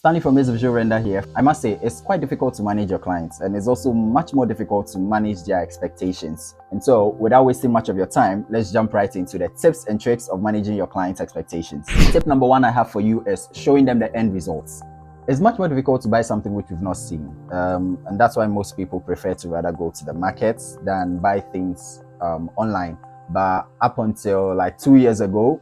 Starting from this visual render here, I must say it's quite difficult to manage your clients, and it's also much more difficult to manage their expectations. And so without wasting much of your time, let's jump right into the tips and tricks of managing your clients' expectations. Tip number one I have for you is showing them the end results. It's much more difficult to buy something which we've not seen, and that's why most people prefer to rather go to the markets than buy things online. But up until like 2 years ago,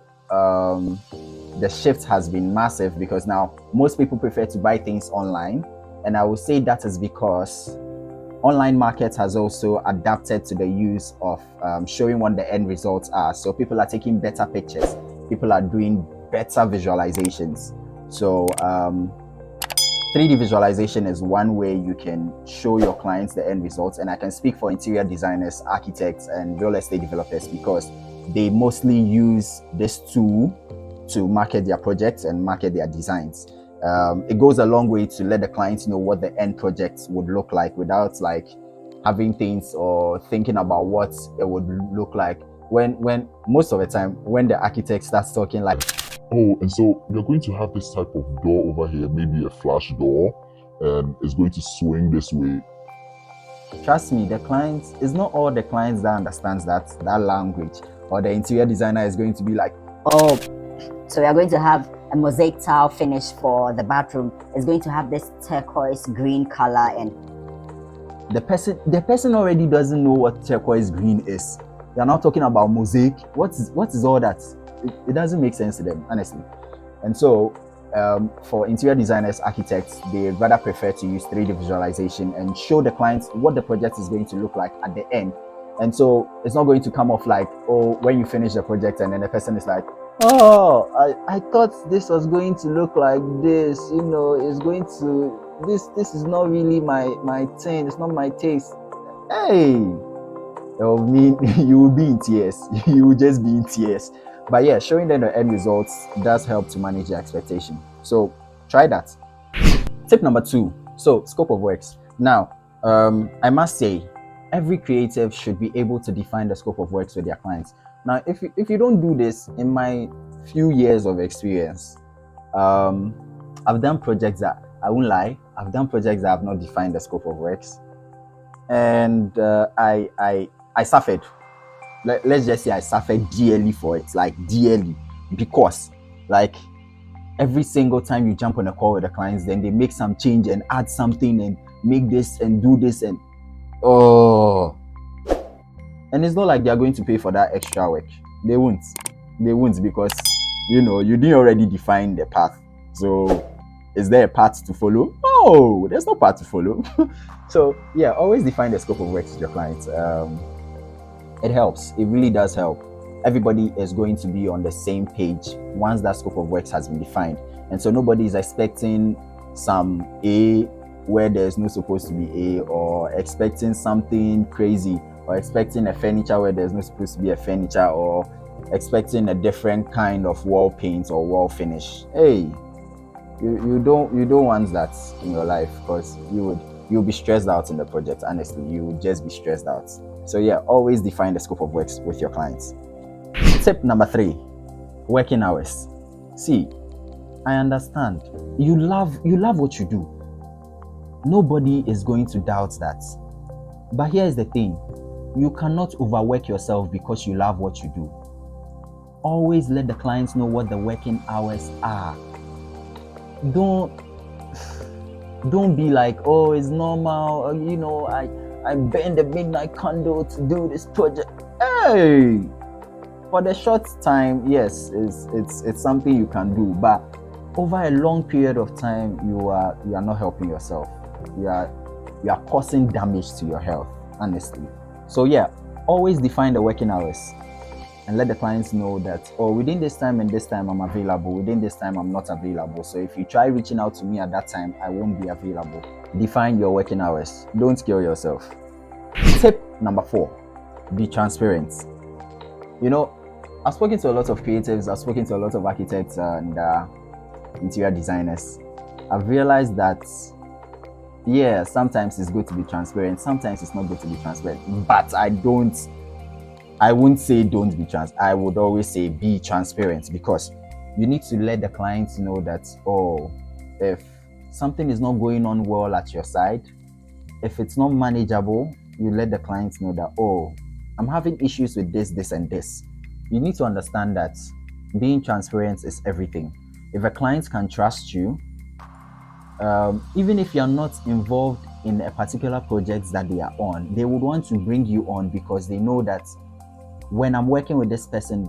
the shift has been massive because now most people prefer to buy things online, and I would say that is because online market has also adapted to the use of showing what the end results are. So people are taking better pictures, people are doing better visualizations. So 3D visualization is one way you can show your clients the end results, and I can speak for interior designers, architects, and real estate developers because they mostly use this tool to market their projects and market their designs. It goes a long way to let the clients know what the end project would look like without like having things or thinking about what it would look like when most of the time when the architect starts talking like, oh, and so you're going to have this type of door over here, maybe a flash door, and it's going to swing this way. trust me, the clients, it's not all the clients that understands that language, or the interior designer is going to be like, oh, so we are going to have a mosaic tile finish for the bathroom. It's going to have this turquoise green color, and the person already doesn't know what turquoise green is. They're not talking about mosaic. What is all that? It doesn't make sense to them, honestly. And so for interior designers, architects, they rather prefer to use 3D visualization and show the clients what the project is going to look like at the end. And so it's not going to come off like, oh, when you finish the project and then the person is like, oh, I thought this was going to look like this, it's going to, this is not really my thing, it's not my taste. Hey, it will mean you will be in tears. You will just be in tears. But yeah, showing them the end results does help to manage your expectation. So try that. Tip number 2. So scope of works. Now, I must say, every creative should be able to define the scope of works with their clients. Now, if you don't do this, in my few years of experience, I've done projects that, I won't lie, I've done projects that have not defined the scope of works, and I suffered. Let's just say I suffered dearly for it, like dearly, because like every single time you jump on a call with the clients, then they make some change and add something and make this and do this and and it's not like they're going to pay for that extra work. They won't because you didn't already define the path. So is there a path to follow? No, there's no path to follow. So yeah, always define the scope of work with your clients. It helps. It really does help. Everybody is going to be on the same page once that scope of works has been defined. And so nobody is expecting some A where there's no supposed to be A, or expecting something crazy, or expecting a furniture where there's no supposed to be a furniture, or expecting a different kind of wall paint or wall finish. Hey, you don't want that in your life, because you'll be stressed out in the project. Honestly, you will just be stressed out. So yeah, always define the scope of works with your clients. Tip number 3, working hours. See, I understand. You love what you do. Nobody is going to doubt that. But here's the thing. You cannot overwork yourself because you love what you do. Always let the clients know what the working hours are. Don't be like, oh, it's normal, I burned the midnight candle to do this project. Hey, for the short time, yes, it's something you can do, but over a long period of time, you are not helping yourself. You are causing damage to your health, honestly. So yeah, always define the working hours and let the clients know that, oh, within this time and this time I'm available, within this time I'm not available. So if you try reaching out to me at that time, I won't be available. Define your working hours. Don't kill yourself. Tip number 4, be transparent. I've spoken to a lot of creatives, I've spoken to a lot of architects and interior designers. I've realized that, yeah, sometimes it's good to be transparent, sometimes it's not good to be transparent. But I wouldn't say don't be I would always say be transparent, because you need to let the clients know that, oh, if something is not going on well at your side, if it's not manageable, you let the client know that, oh, I'm having issues with this, this, and this. You need to understand that being transparent is everything. If a client can trust you, even if you're not involved in a particular project that they are on, they would want to bring you on because they know that when I'm working with this person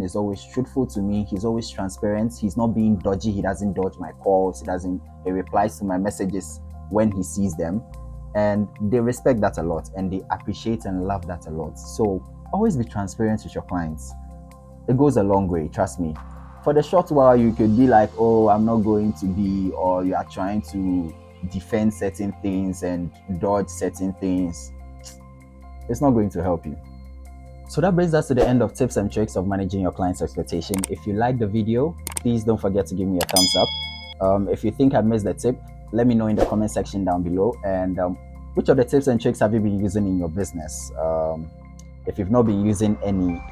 is always truthful to me. He's always transparent. He's not being dodgy. He doesn't dodge my calls. He replies to my messages when he sees them. And they respect that a lot and they appreciate and love that a lot. So always be transparent with your clients. It goes a long way, trust me. For the short while, you could be like, oh, I'm not going to be, or you are trying to defend certain things and dodge certain things. It's not going to help you. So that brings us to the end of tips and tricks of managing your client's expectation. If you like the video, please don't forget to give me a thumbs up. If you think I missed a tip, let me know in the comment section down below. And which of the tips and tricks have you been using in your business? If you've not been using any,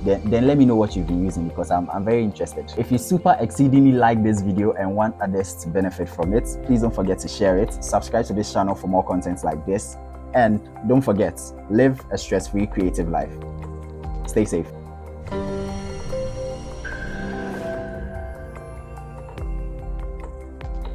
then let me know what you've been using, because I'm very interested. If you super exceedingly like this video and want others to benefit from it, please don't forget to share it. Subscribe to this channel for more content like this. And don't forget, live a stress-free creative life. Stay safe.